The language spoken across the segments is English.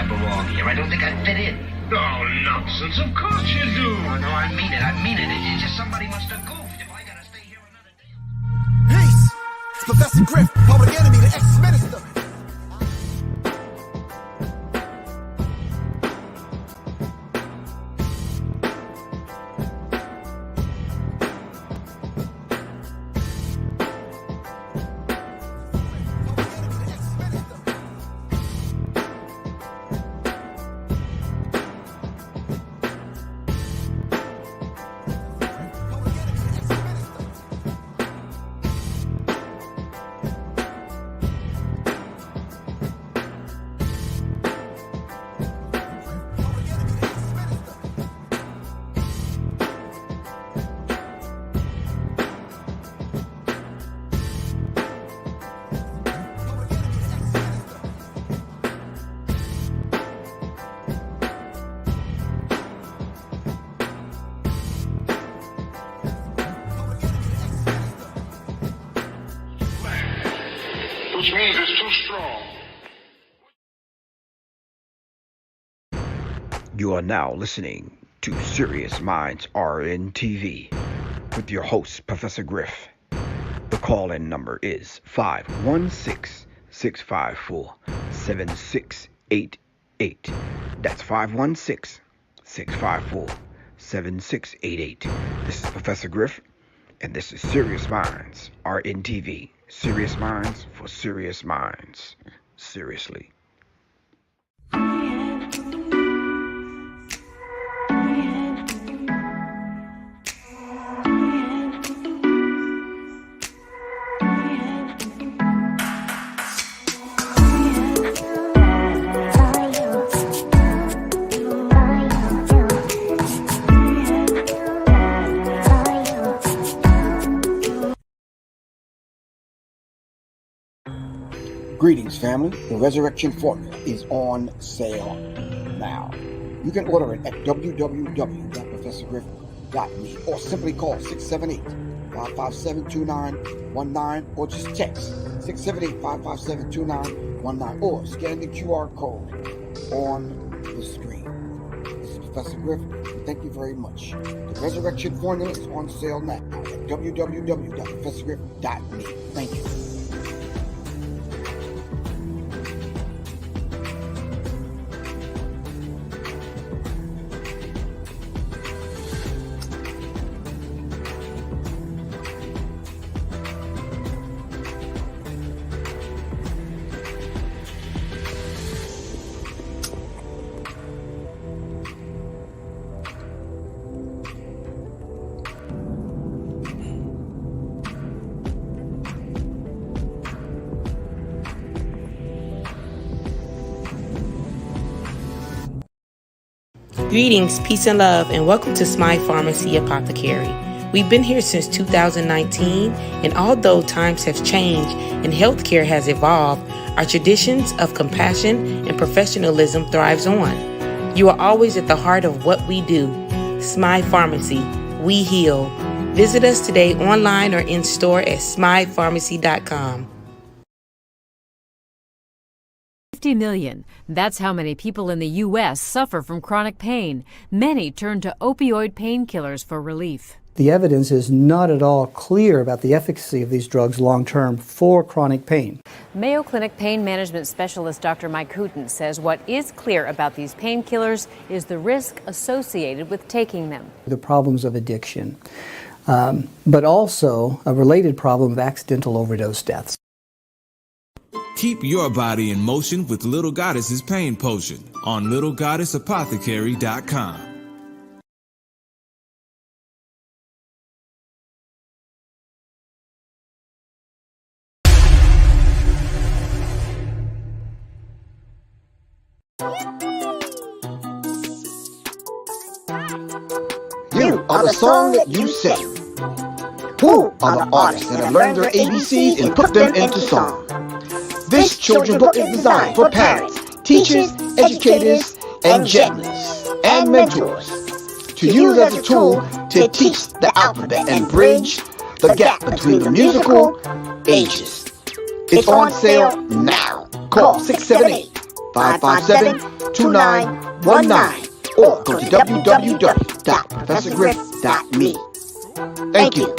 I belong here. I don't think I fit in. Oh, nonsense. Of course you do. No, I mean it. I mean it. It's just somebody must have goofed if I gotta stay here another day. Peace! It's Professor Griff, public enemy, the ex-minister. Which means it's too strong. You are now listening to Serious Minds RNTV with your host, Professor Griff. The call-in number is 516-654-7688. That's 516-654-7688. This is Professor Griff, and this is Serious Minds RNTV. Serious Minds for Serious Minds. Seriously. Greetings, family. The Resurrection Formula is on sale now. You can order it at www.professorgriff.me or simply call 678-557-2919 or just text 678-557-2919 or scan the QR code on the screen. This is Professor Griff. Thank you very much. The Resurrection Formula is on sale now at www.professorgriff.me. Thank you. Greetings, peace and love, and welcome to Smile Pharmacy Apothecary. We've been here since 2019, and although times have changed and healthcare has evolved, our traditions of compassion and professionalism thrives on. You are always at the heart of what we do. Smile Pharmacy, we heal. Visit us today online or in store at smilepharmacy.com. 50 million. That's how many people in the U.S. suffer from chronic pain. Many turn to opioid painkillers for relief. The evidence is not at all clear about the efficacy of these drugs long-term for chronic pain. Mayo Clinic pain management specialist Dr. Mike Hooten says what is clear about these painkillers is the risk associated with taking them. The problems of addiction, but also a related problem of accidental overdose deaths. Keep your body in motion with Little Goddess's Pain Potion on littlegoddessapothecary.com. You are the song that you sing. Who are the artists that have learned their ABCs and put them into song? This children's book is designed for parents, teachers, educators, and gentlers, and mentors to use as a tool to teach the alphabet and bridge the gap between the musical ages. It's on sale now. Call 557-2919 or go to www.professorgriff.me. Thank you.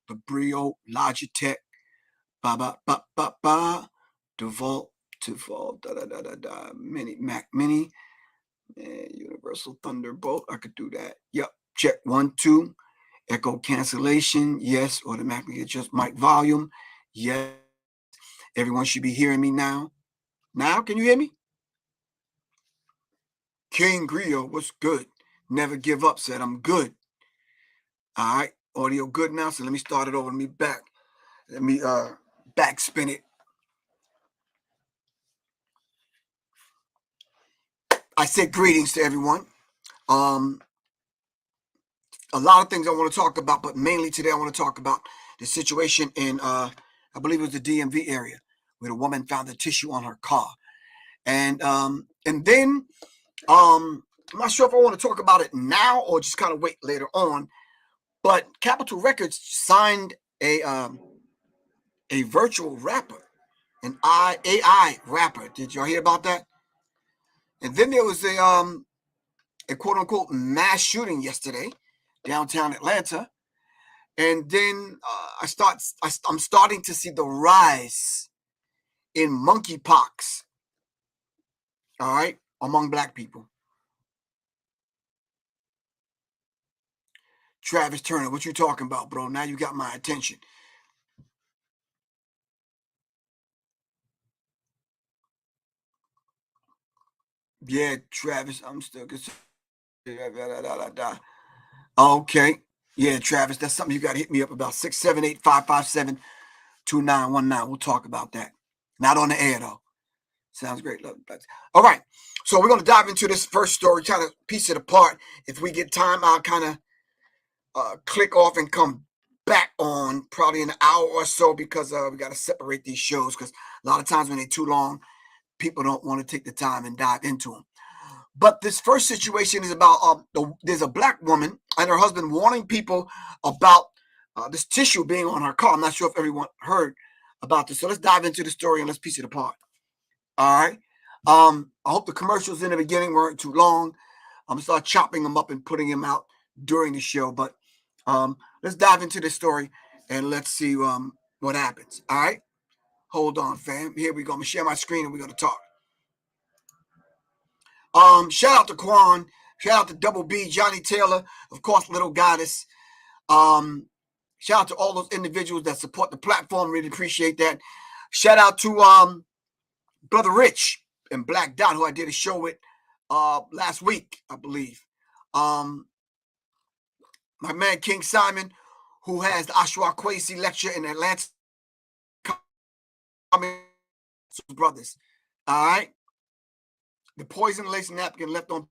The Brio, Logitech, Default, Mini, Mac Mini, Universal Thunderbolt. I could do that. Yep. Check 1, 2. Echo cancellation. Yes. Automatically adjust mic volume. Yes. Everyone should be hearing me now. Now, can you hear me? King Griot, what's good? Never give up, said I'm good. All right. Audio good now. So let me start it over. Let me backspin it. I said greetings to everyone. A lot of things I want to talk about, but mainly today I want to talk about the situation in, I believe it was the DMV area, where the woman found the tissue on her car. And then I'm not sure if I want to talk about it now or just kind of wait later on. But Capitol Records signed a virtual rapper, an AI rapper. Did y'all hear about that? And then there was a quote unquote mass shooting yesterday downtown Atlanta. And then I'm starting to see the rise in monkeypox, all right, among black people. Travis Turner, what you talking about, bro? Now you got my attention. Yeah, Travis, I'm still good. Okay. Yeah, Travis, that's something you got to hit me up about. 678-557-2919. We'll talk about that. Not on the air, though. Sounds great. Love it. All right. So we're going to dive into this first story, try to piece it apart. If we get time, I'll kind of click off and come back on probably in an hour or so because we got to separate these shows because a lot of times when they're too long, people don't want to take the time and dive into them. But this first situation is about there's a black woman and her husband warning people about this tissue being on her car. I'm not sure if everyone heard about this. So let's dive into the story and let's piece it apart. All right. I hope the commercials in the beginning weren't too long. I'm going to start chopping them up and putting them out during the show. But let's dive into this story and let's see what happens. All right. Hold on, fam. Here we go. I'm going to share my screen and we're going to talk. Shout out to Quan. Shout out to Double B, Johnny Taylor, of course, Little Goddess. Shout out to all those individuals that support the platform. Really appreciate that. Shout out to Brother Rich and Black Dot, who I did a show with last week, I believe. My man King Simon, who has the Ashwa Kwesi lecture in Atlanta. Brothers. All right. The poison lace napkin left on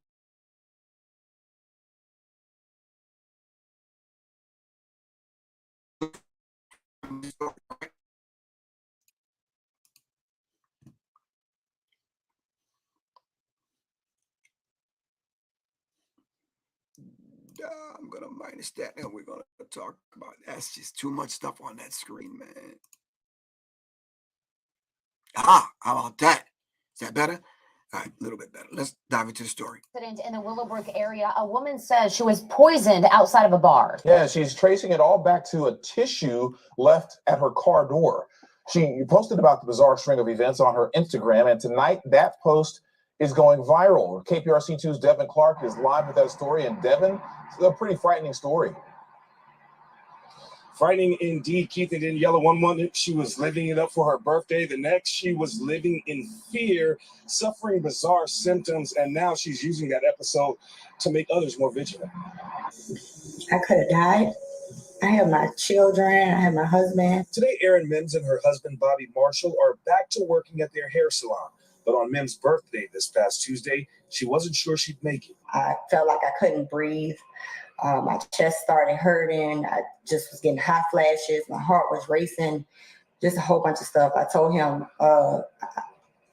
I'm gonna minus that, and we're gonna talk about that's just too much stuff on that screen, man. How about that? Is that better? All right, a little bit better. Let's dive into the story. In the Willowbrook area, a woman says she was poisoned outside of a bar. Yeah, she's tracing it all back to a tissue left at her car door. She posted about the bizarre string of events on her Instagram, and tonight that post is going viral. KPRC2's Devin Clark is live with that story, and Devin, it's a pretty frightening story. Frightening indeed, Keith. And then Yellow, one moment she was living it up for her birthday. The next, she was living in fear, suffering bizarre symptoms, and now she's using that episode to make others more vigilant. I could have died. I have my children. I have my husband. Today, Erin Mims and her husband, Bobby Marshall, are back to working at their hair salon. But on Mims' birthday this past Tuesday, she wasn't sure she'd make it. I felt like I couldn't breathe. My chest started hurting. I just was getting hot flashes. My heart was racing. Just a whole bunch of stuff. I told him, I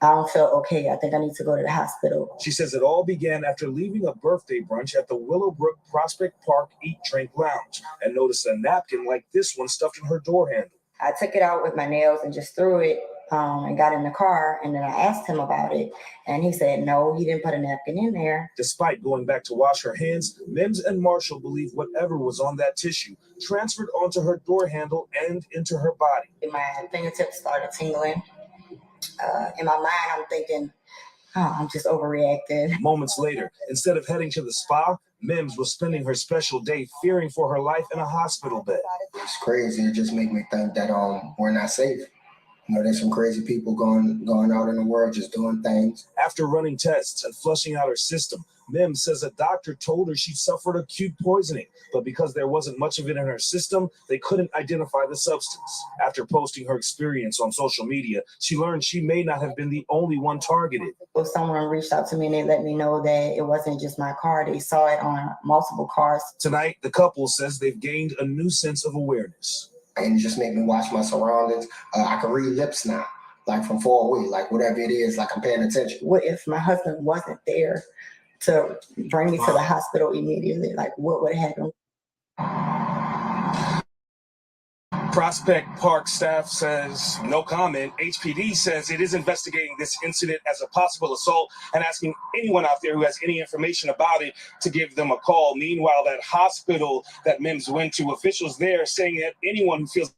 don't feel okay. I think I need to go to the hospital. She says it all began after leaving a birthday brunch at the Willowbrook Prospect Park Eat Drink Lounge and noticed a napkin like this one stuffed in her door handle. I took it out with my nails and just threw it and got in the car. And then I asked him about it. And he said, no, he didn't put a napkin in there. Despite going back to wash her hands, Mims and Marshall believe whatever was on that tissue transferred onto her door handle and into her body. My fingertips started tingling. In my mind, I'm thinking, oh, I'm just overreacting. Moments later, instead of heading to the spa, Mims was spending her special day fearing for her life in a hospital bed. It's crazy. It just makes me think that we're not safe. You know, there's some crazy people going out in the world just doing things. After running tests and flushing out her system, Mims says a doctor told her she suffered acute poisoning, but because there wasn't much of it in her system, they couldn't identify the substance. After posting her experience on social media, she learned she may not have been the only one targeted. If someone reached out to me and they let me know that it wasn't just my car, they saw it on multiple cars. Tonight, the couple says they've gained a new sense of awareness. And it just made me watch my surroundings. I can read lips now, like from far away, like whatever it is, like I'm paying attention. What if my husband wasn't there to bring me to the hospital immediately? Like, what would happen? Prospect Park staff says no comment. HPD says it is investigating this incident as a possible assault and asking anyone out there who has any information about it to give them a call. Meanwhile, that hospital that Mims went to, officials there saying that anyone who feels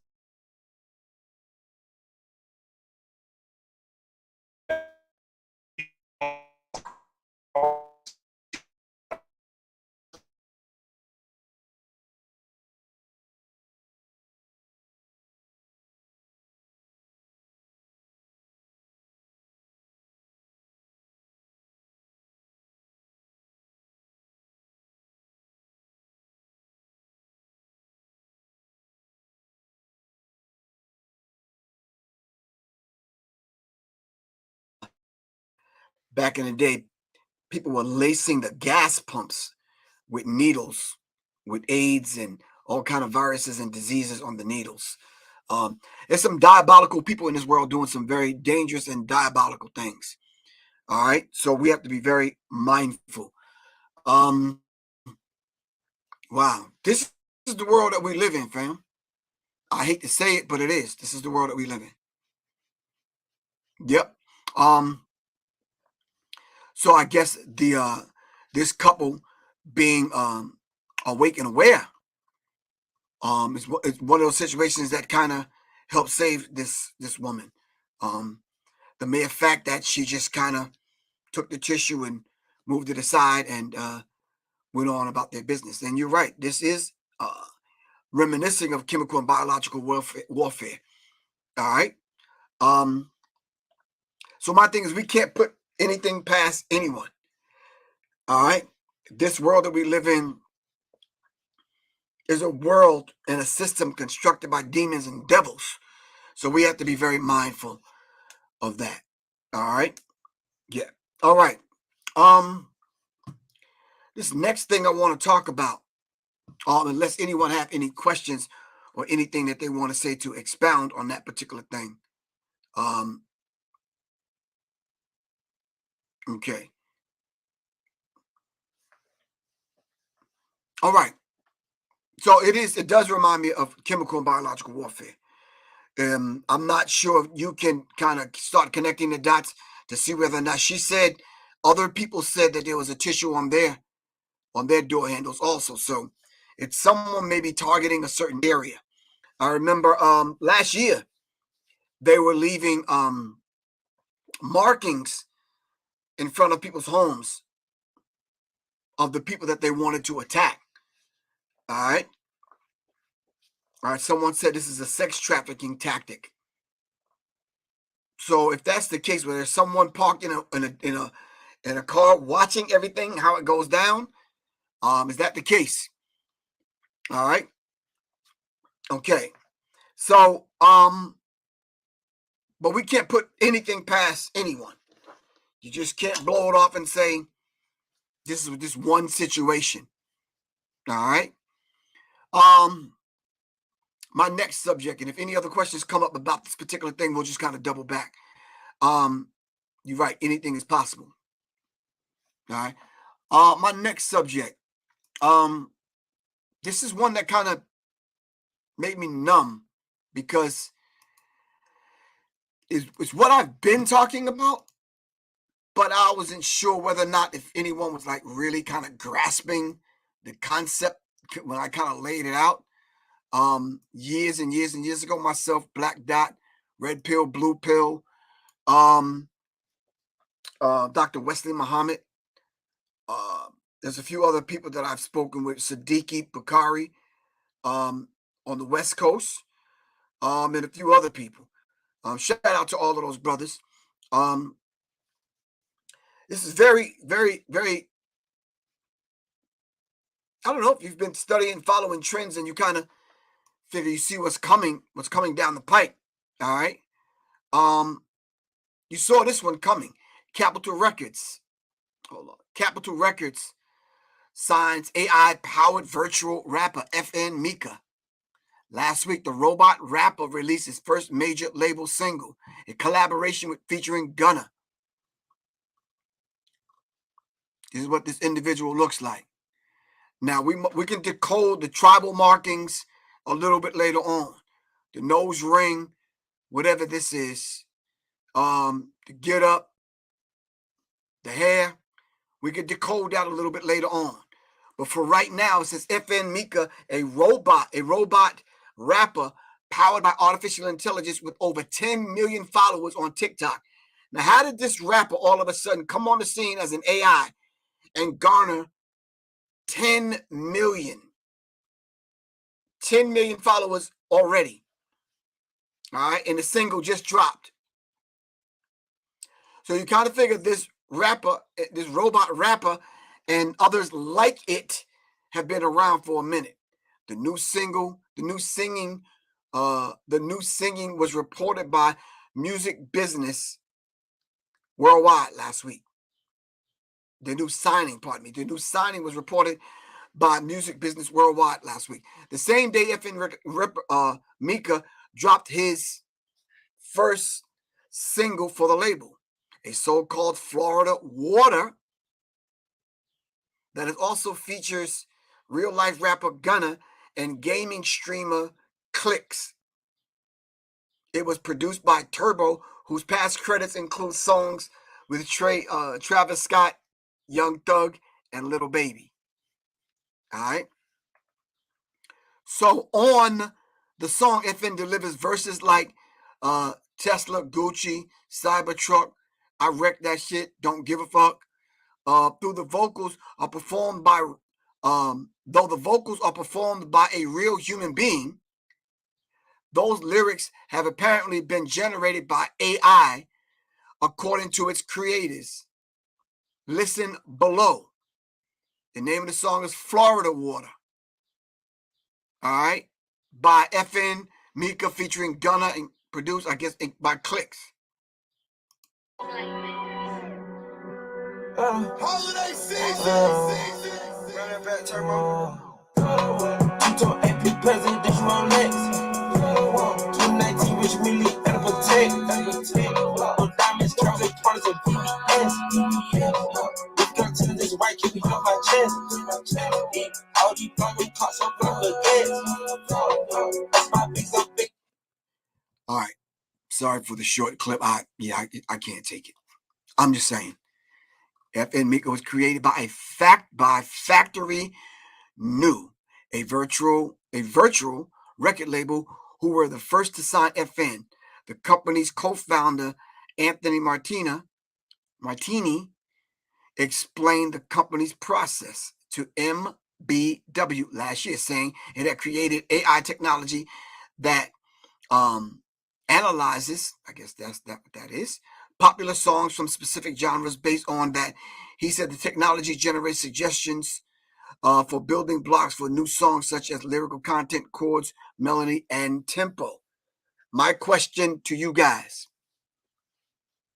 Back in the day, people were lacing the gas pumps with needles, with AIDS and all kind of viruses and diseases on the needles. There's some diabolical people in this world doing some very dangerous and diabolical things. All right, so we have to be very mindful. Wow, this is the world that we live in, fam. I hate to say it, but it is. This is the world that we live in. Yep. So I guess this couple being awake and aware is one of those situations that kind of helped save this woman. The mere fact that she just kind of took the tissue and moved it aside and went on about their business. And you're right, this is reminiscing of chemical and biological warfare. All right. So my thing is, we can't put anything past anyone. All right. This world that we live in is a world and a system constructed by demons and devils. So we have to be very mindful of that. All right. Yeah. All right. This next thing I want to talk about, unless anyone have any questions or anything that they want to say to expound on that particular thing. Okay. All right. So it does remind me of chemical and biological warfare. I'm not sure if you can kind of start connecting the dots to see whether or not she said, other people said that there was a tissue on their door handles also. So it's someone maybe targeting a certain area. I remember last year they were leaving markings in front of people's homes of the people that they wanted to attack. All right. All right. Someone said this is a sex trafficking tactic. So if that's the case, where there's someone parked in a car watching everything, how it goes down, is that the case? All right. Okay. So but we can't put anything past anyone. You just can't blow it off and say this is this one situation. All right. My next subject, and if any other questions come up about this particular thing, we'll just kind of double back. You're right. Anything is possible. All right. My next subject. This is one that kind of made me numb because it's what I've been talking about, but I wasn't sure whether or not if anyone was like really kind of grasping the concept when I kind of laid it out. Years and years and years ago, myself, Black Dot, Red Pill, Blue Pill, Dr. Wesley Muhammad. There's a few other people that I've spoken with, Siddiqui Bakari, on the West Coast, and a few other people. Shout out to all of those brothers. This is very, very, very, I don't know if you've been studying, following trends, and you kind of figure you see what's coming down the pipe. All right. You saw this one coming. Capitol Records. Hold on. Capitol Records signs AI-powered virtual rapper FN Meka. Last week, the robot rapper released his first major label single, a collaboration featuring Gunna. This is what this individual looks like. Now, we can decode the tribal markings a little bit later on. The nose ring, whatever this is, the get up, the hair, we can decode that a little bit later on. But for right now, it says FN Meka, a robot rapper powered by artificial intelligence with over 10 million followers on TikTok. Now, how did this rapper all of a sudden come on the scene as an AI and garner 10 million followers already? All right, and the single just dropped. So you kind of figure this rapper, this robot rapper, and others like it have been around for a minute. The new singing was reported by Music Business Worldwide last week. The new signing was reported by Music Business Worldwide last week. The same day FN Meka dropped his first single for the label, a so-called Florida Water that it also features real-life rapper Gunna and gaming streamer Clicks. It was produced by Turbo, whose past credits include songs with Travis Scott, Young Thug, and Lil Baby. All right. So on the song, FN delivers verses like Tesla, Gucci, Cybertruck, I wrecked that shit, don't give a fuck. Though the vocals are performed by a real human being, those lyrics have apparently been generated by AI, according to its creators. Listen below. The name of the song is Florida Water. All right, by FN Meka featuring Gunna and produced, I guess, by Clicks. Holiday season. Running back turbo. You told AP president that you on next. 2019 rich really and protect. On diamonds, curly parts of BBS. This gun to this white keep me off my chest. All these All right. Sorry for the short clip. I can't take it. I'm just saying. FN Meka was created by Factory New, a virtual record label who were the first to sign FN. The company's co-founder, Anthony Martini, explained the company's process to MBW last year, saying it had created AI technology that analyzes, I guess that's what that is, popular songs from specific genres. Based on that, he said the technology generates suggestions for building blocks for new songs such as lyrical content, chords, melody, and tempo. My question to you guys,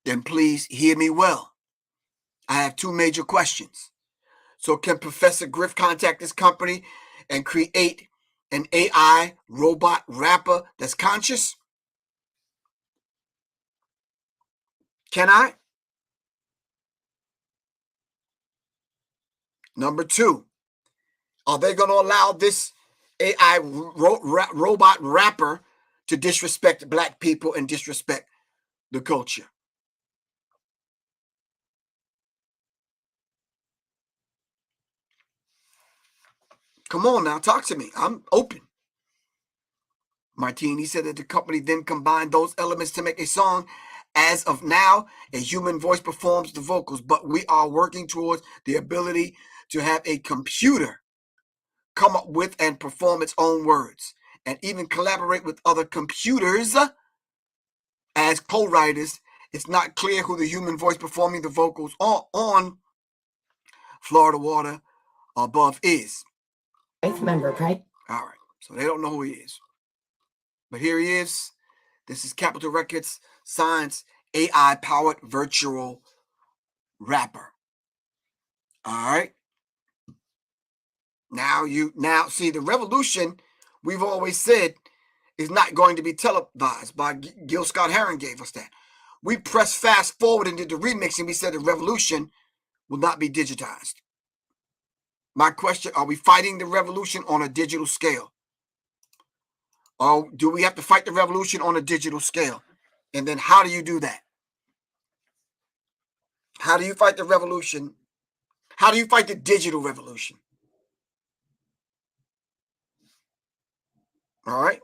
then please hear me well. I have two major questions. So can Professor Griff contact this company and create an AI robot rapper that's conscious? Can I? Number two, are they going to allow this AI robot rapper to disrespect black people and disrespect the culture? Come on now, talk to me. I'm open. Martini said that the company then combined those elements to make a song. As of now, a human voice performs the vocals, but we are working towards the ability to have a computer come up with and perform its own words, and even collaborate with other computers as co-writers. It's not clear who the human voice performing the vocals on Florida Water Above is. Eighth member, right? All right, so they don't know who he is. But here he is. This is Capitol Records Science AI-powered virtual rapper. All right. Now see, the revolution, we've always said, is not going to be televised. By Gil Scott-Heron gave us that. We pressed fast forward and did the remix, and we said the revolution will not be digitized. My question, are we fighting the revolution on a digital scale? Or do we have to fight the revolution on a digital scale? And then how do you do that? How do you fight the revolution? How do you fight the digital revolution? All right.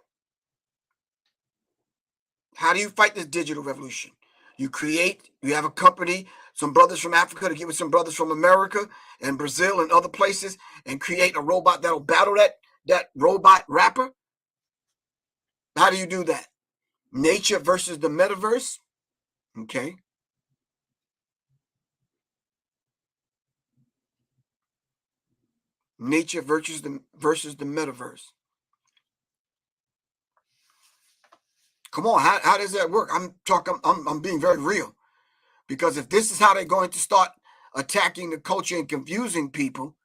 How do you fight this digital revolution? You have a company, some brothers from Africa to get with some brothers from America and Brazil and other places and create a robot that'll battle that robot rapper. How do you do that? Nature versus the metaverse. Okay. Nature versus the metaverse. Come on, how does that work? I'm being very real. Because if this is how they're going to start attacking the culture and confusing people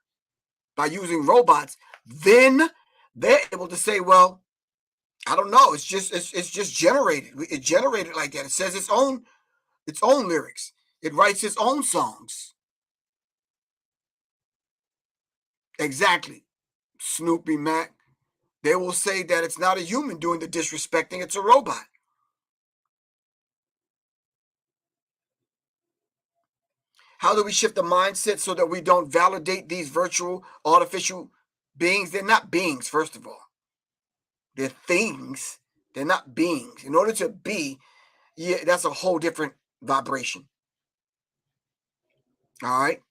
by using robots, then they're able to say, well, I don't know, it's just generated. It generated like that. It says its own lyrics. It writes its own songs. Exactly. Snoopy Mac. They will say that it's not a human doing the disrespecting, it's a robot. How do we shift the mindset so that we don't validate these virtual artificial beings? They're not beings, first of all. They're things. They're not beings. In order to be, that's a whole different vibration. All right.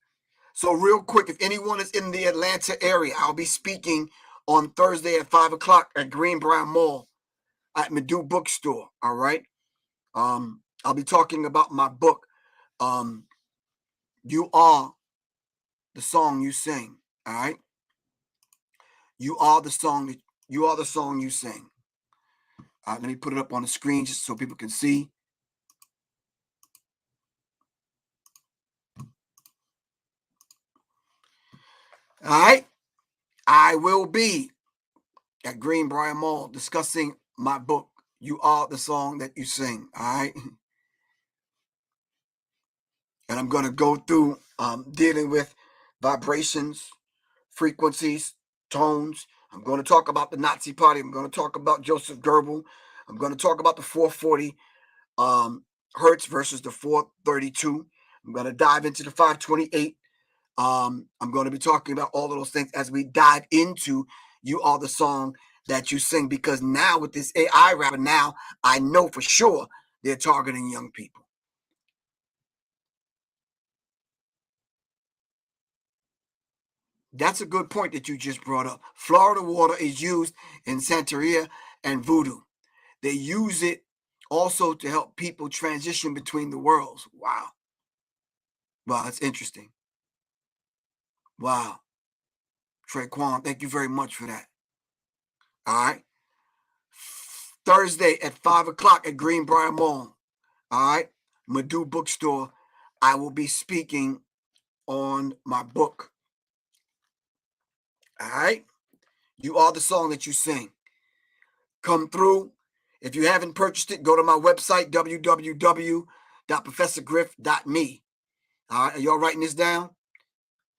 So real quick, if anyone is in the Atlanta area, I'll be speaking on Thursday at 5 o'clock at Greenbrier Mall at Medu Bookstore. All right. I'll be talking about my book. You are the song you sing. All right. You are the song you sing. Let me put it up on the screen just so people can see. All right. I will be at Greenbrier Mall discussing my book, You Are the Song That You Sing. All right. And I'm going to go through dealing with vibrations, frequencies, tones. I'm going to talk about the Nazi Party. I'm going to talk about Joseph Goebbels. I'm going to talk about the 440 hertz versus the 432. I'm going to dive into the 528. I'm going to be talking about all of those things as we dive into You Are the Song That You Sing, because now with this AI rapper, now I know for sure they're targeting young people. That's a good point that you just brought up. Florida water is used in Santeria and voodoo. They use it also to help people transition between the worlds. Wow. Wow, that's interesting. Wow. Traquan, thank you very much for that. All right. Thursday at 5 o'clock at Greenbrier Mall. All right. Madu Bookstore. I will be speaking on my book. All right. You Are the Song That You Sing. Come through. If you haven't purchased it, go to my website, www.professorgriff.me. All right. Are y'all writing this down?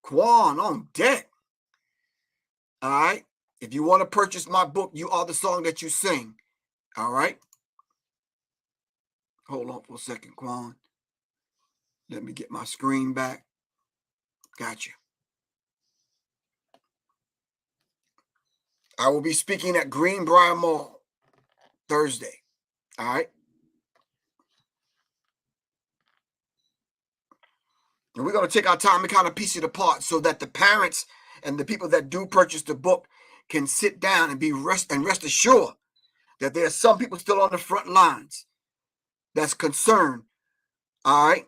Quan on deck. All right. If you want to purchase my book, You Are the Song That You Sing. All right. Hold on for a second, Quan. Let me get my screen back. Gotcha. I will be speaking at Greenbrier Mall Thursday. All right. And we're going to take our time and kind of piece it apart so that the parents and the people that do purchase the book can sit down and rest assured that there are some people still on the front lines that's concerned, all right,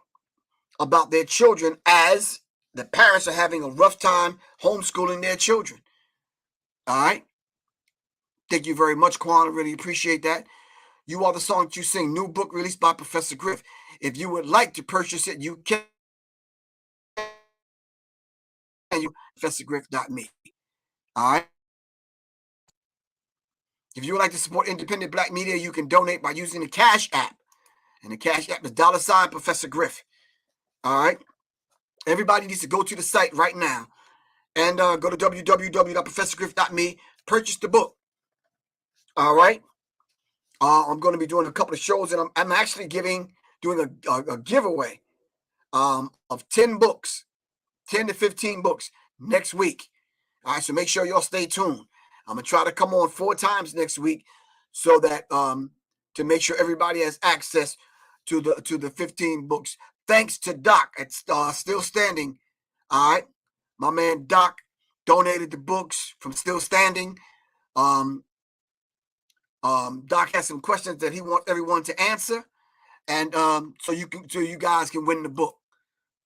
about their children as the parents are having a rough time homeschooling their children. All right. Thank you very much, Quan. I really appreciate that. You Are the Song That You Sing, new book released by Professor Griff. If you would like to purchase it, you can. ProfessorGriff.me. All right. If you would like to support independent Black media, you can donate by using the Cash App. And the Cash App is $ Professor Griff. All right. Everybody needs to go to the site right now and go to www.professorgriff.me. Purchase the book. All right. I'm going to be doing a couple of shows, and I'm actually doing a giveaway of 10 books, 10 to 15 books next week. All right, so make sure y'all stay tuned. I'm going to try to come on 4 times next week so that to make sure everybody has access to the 15 books. Thanks to Doc at Still Standing. All right. My man Doc donated the books from Still Standing. Doc has some questions that he wants everyone to answer, and so you guys can win the book.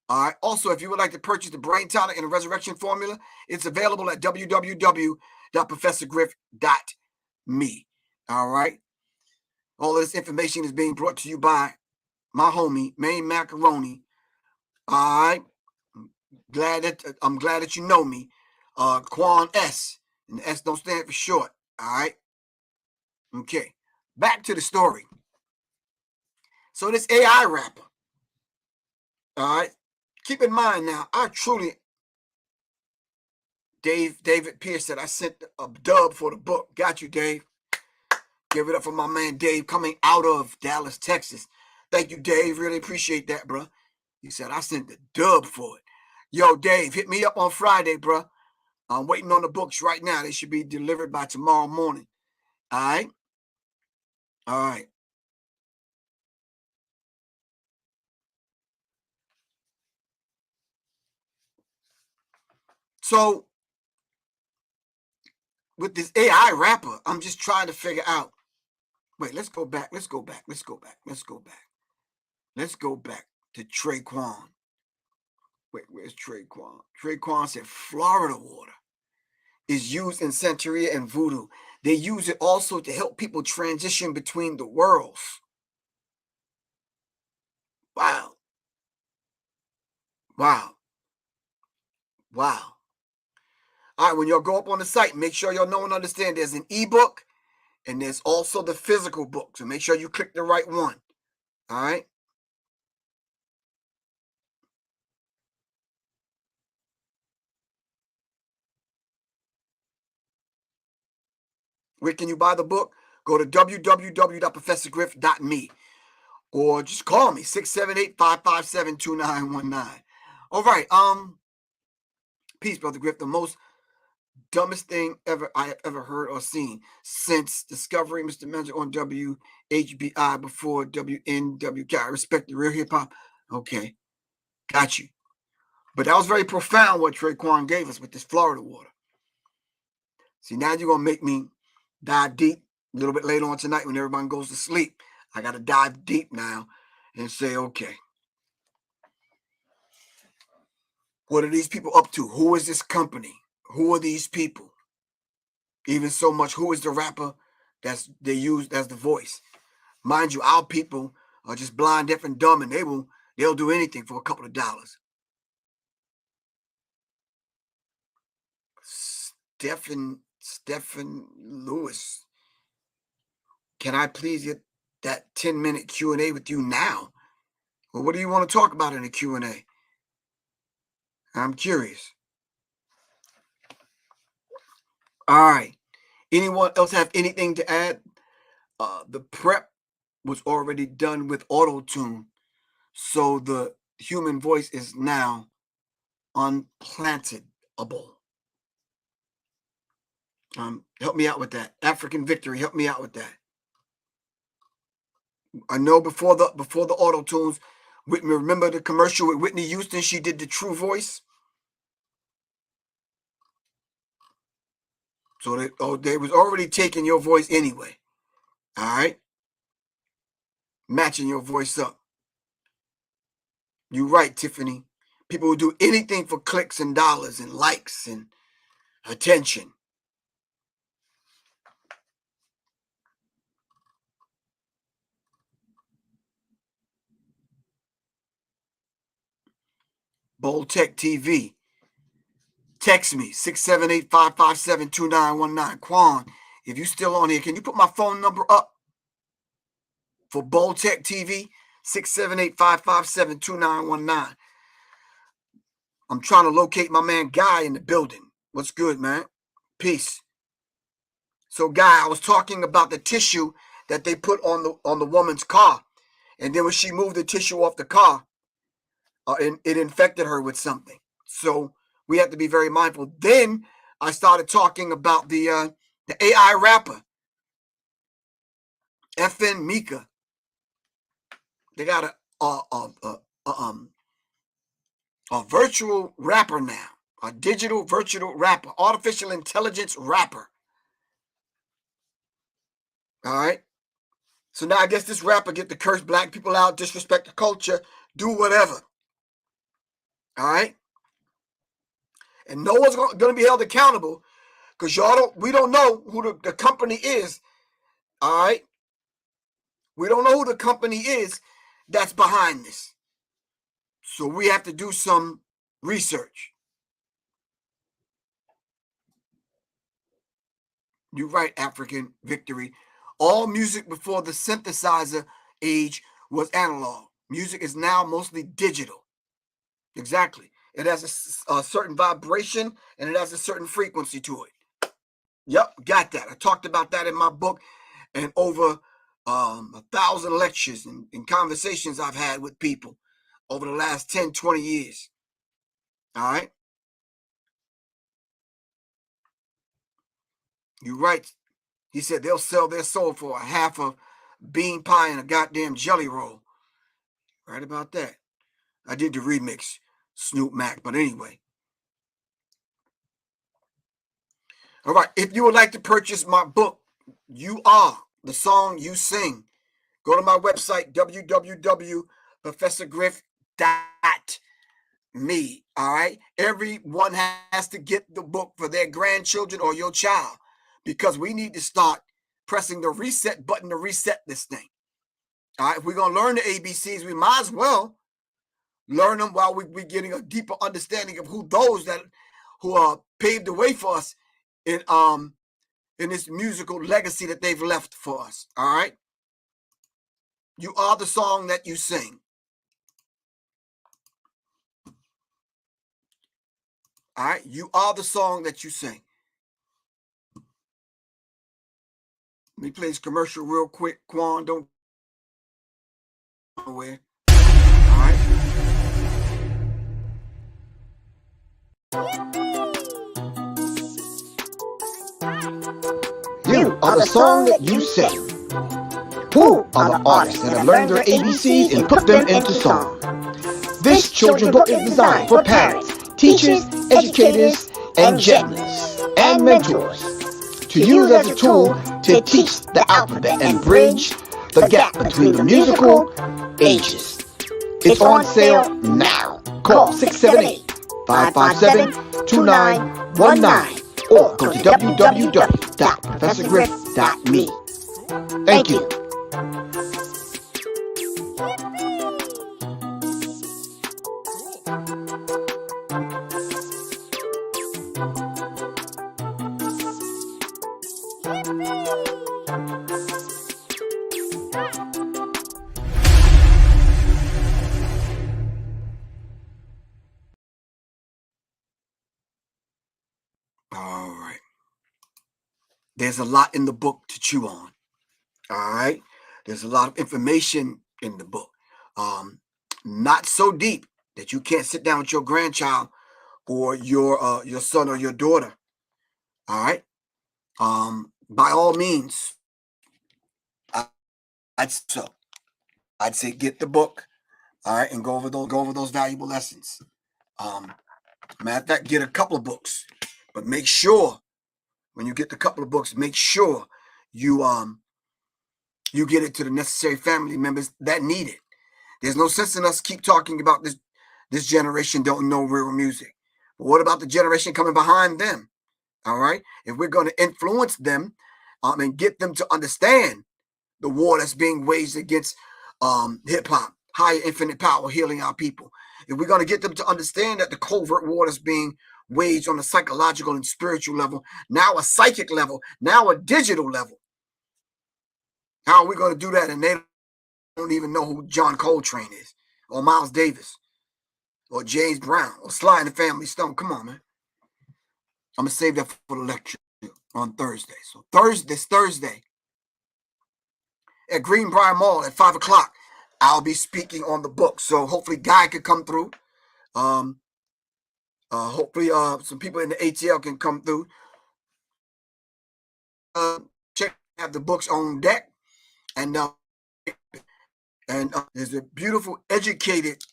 All right. Also, if you would like to purchase the Brain Tonic and the Resurrection Formula, it's available at www.professorgriff.me. All right. All of this information is being brought to you by my homie, Main Macaroni. All right. I'm glad that you know me. Quan S. And the S don't stand for short. All right. Okay. Back to the story. So this AI rapper. All right. Keep in mind now, David Pierce said I sent a dub for the book. Got you, Dave. Give it up for my man Dave coming out of Dallas, Texas. Thank you, Dave. Really appreciate that, bro. He said I sent the dub for it. Yo, Dave, hit me up on Friday, bro. I'm waiting on the books right now. They should be delivered by tomorrow morning. All right? All right. So, with this AI rapper, I'm just trying to figure out. Wait, let's go back. Let's go back to Traquan. Wait, where's Traquan? Traquan said Florida water is used in Santeria and voodoo. They use it also to help people transition between the worlds. Wow. Wow. Wow. All right, when y'all go up on the site, make sure y'all know and understand there's an ebook and there's also the physical book. So make sure you click the right one. All right. Where can you buy the book? Go to www.professorgriff.me or just call me 678-557-2919. All right. Peace, Brother Griff. The most dumbest thing I have ever heard or seen since discovering Mr. Mentor on WHBI before WNWK. I respect the real hip hop. Okay, got you. But that was very profound what Traquan gave us with this Florida water. See, now you're going to make me dive deep a little bit later on tonight when everybody goes to sleep. I got to dive deep now and say, okay, what are these people up to? Who is this company? Who are these people? Even so much, who is the rapper they use as the voice? Mind you, our people are just blind, deaf, and dumb, and they'll do anything for a couple of dollars. Stephen Lewis, can I please get that 10-minute Q&A with you now? Well, what do you want to talk about in the Q&A? I'm curious. All right. Anyone else have anything to add? The prep was already done with auto-tune, so the human voice is now unplantable. Help me out with that. African Victory, help me out with that. I know before the auto-tunes, remember the commercial with Whitney Houston? She did the true voice. So they was already taking your voice anyway. All right? Matching your voice up. You're right, Tiffany. People will do anything for clicks and dollars and likes and attention. Bold Tech TV. Text me, 678-557-2919. Quan, if you still on here, can you put my phone number up for Bold Tech TV? 678-557-2919. I'm trying to locate my man Guy in the building. What's good, man? Peace. So, Guy, I was talking about the tissue that they put on the woman's car. And then when she moved the tissue off the car, it infected her with something. So we have to be very mindful. Then I started talking about the AI rapper, FN Meka. They got a virtual rapper now, a digital virtual rapper, artificial intelligence rapper. All right. So now I guess this rapper get to curse black people out, disrespect the culture, do whatever. All right. And no one's going to be held accountable because we don't know who the company is. All right. We don't know who the company is that's behind this. So we have to do some research. You're right, African Victory. All music before the synthesizer age was analog. Music is now mostly digital. Exactly. It has a certain vibration and it has a certain frequency to it. Yep, got that. I talked about that in my book and over 1,000 lectures and conversations I've had with people over the last 10, 20 years. All right. You're right. He said they'll sell their soul for a half a bean pie and a goddamn jelly roll. Right about that. I did the remix, Snoop Mac, but anyway. All right. If you would like to purchase my book, You Are the Song You Sing, go to my website, www.professorgriff.me. All right. Everyone has to get the book for their grandchildren or your child because we need to start pressing the reset button to reset this thing. All right. If we're going to learn the ABCs, we might as well learn them while we're getting a deeper understanding of who paved the way for us in this musical legacy that they've left for us. All right. You are the song that you sing. All right. You are the song that you sing. Let me play this commercial real quick. Quan, don't go nowhere. All right. You are the song that you sing. Who are the artists that have learned their ABCs and put them into song? This children's book is designed for parents, teachers, educators, and gentlers, and mentors to use as a tool to teach the alphabet and bridge the gap between the musical ages. It's on sale now. Call 678-557-2919 or go to www.professorgriff.me. Thank you. All right. There's a lot in the book to chew on. All right. There's a lot of information in the book. Not so deep that you can't sit down with your grandchild or your son or your daughter. All right. By all means, I'd say get the book. All right, and go over those valuable lessons. Matter of fact, get a couple of books, but make sure when you get the couple of books, make sure you get it to the necessary family members that need it. There's no sense in us keep talking about this generation don't know real music. But what about the generation coming behind them? All right, if we're going to influence them and get them to understand the war that's being waged against hip hop, higher infinite power, healing our people. If we're going to get them to understand that the covert war that's being waged on a psychological and spiritual level, now a psychic level, now a digital level. How are we going to do that? And they don't even know who John Coltrane is, or Miles Davis, or James Brown, or Sly and the Family Stone. Come on, man. I'm going to save that for the lecture on Thursday. So this Thursday at Greenbrier Mall at 5 o'clock, I'll be speaking on the book. So hopefully Guy could come through. Hopefully some people in the ATL can come through. Have the books on deck. And there's a beautiful, educated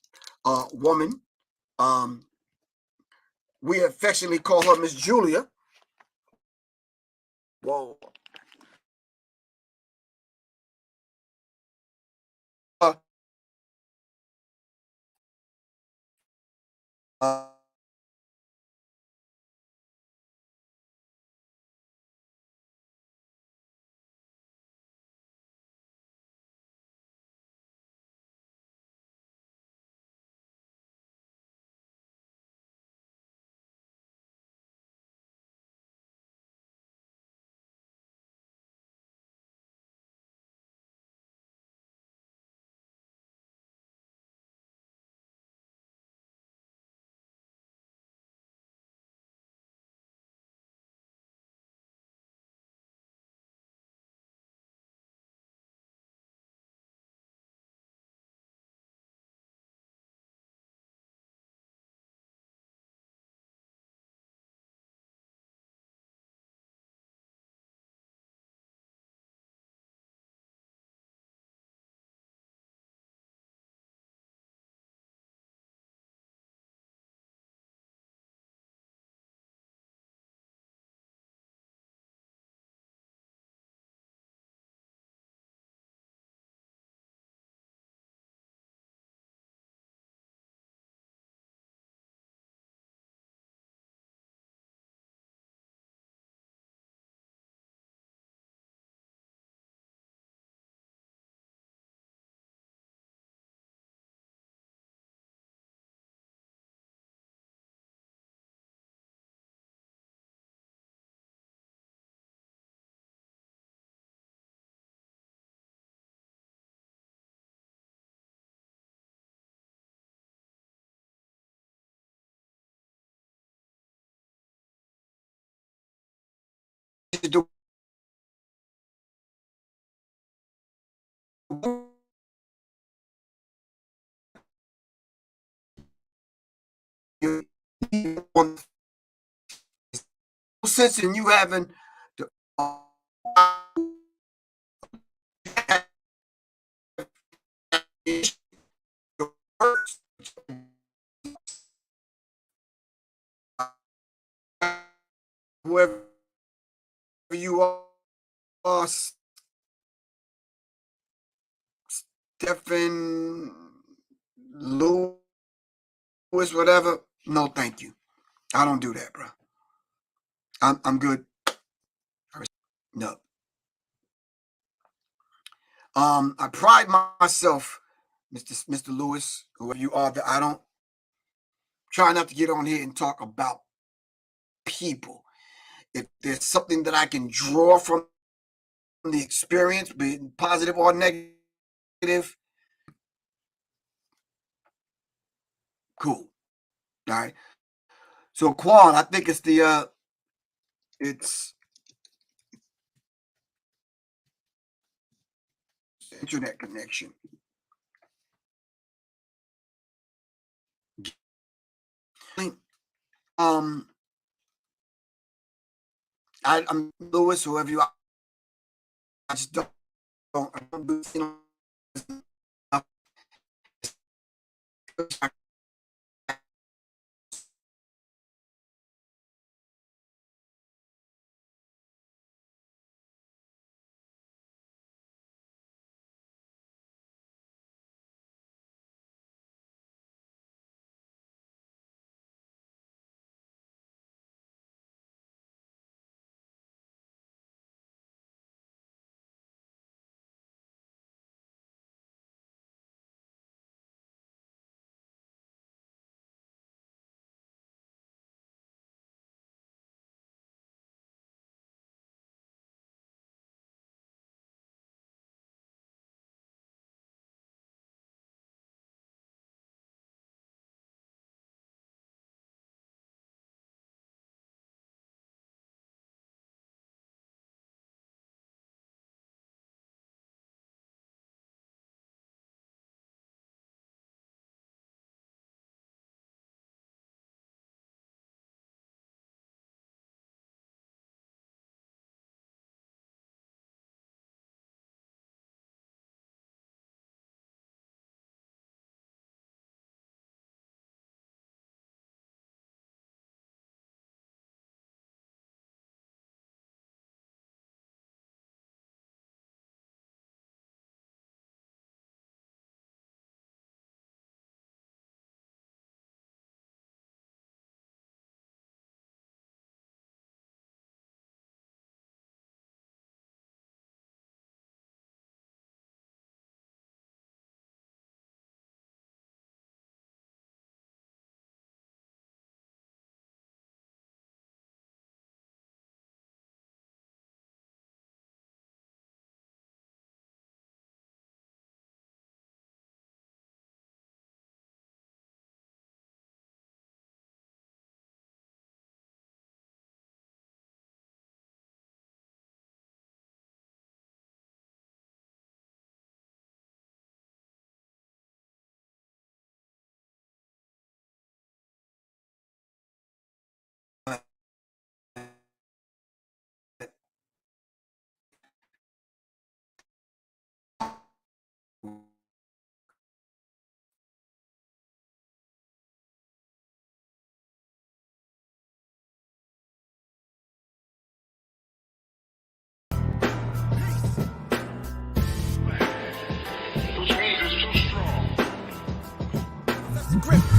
woman. We affectionately call her Miss Julia. Whoa. No sense in you having to whoever you are, Stephen, Lewis, whatever. No, thank you. I don't do that, bro. I'm good. No. I pride myself, Mr. Lewis, whoever you are, that I don't try not to get on here and talk about people. If there's something that I can draw from the experience, be it positive or negative, cool. All right. So Quan, I think it's the it's internet connection. I'm Lewis, whoever you are. I just don't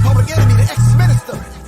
Public enemy, the ex-minister.